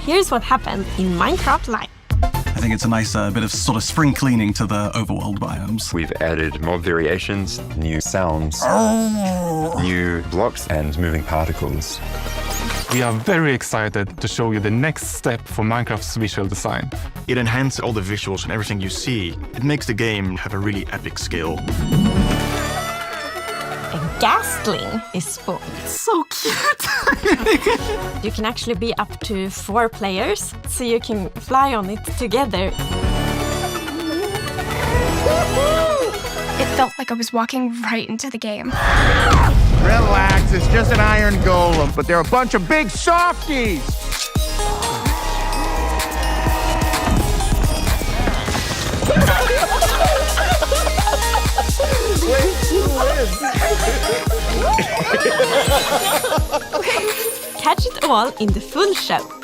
here's what happened in Minecraft Live. I think it's a nice bit of sort of spring cleaning to the overworld biomes. We've added more variations, new sounds, new blocks and moving particles. We are very excited to show you the next step for Minecraft's visual design. It enhances all the visuals and everything you see. It makes the game have a really epic scale. A Ghastling is spawned. So cute! You can actually be up to 4 players, so you can fly on it together. It felt like I was walking right into the game. Relax, it's just an iron golem, but they're a bunch of big softies! Catch it all in the full show.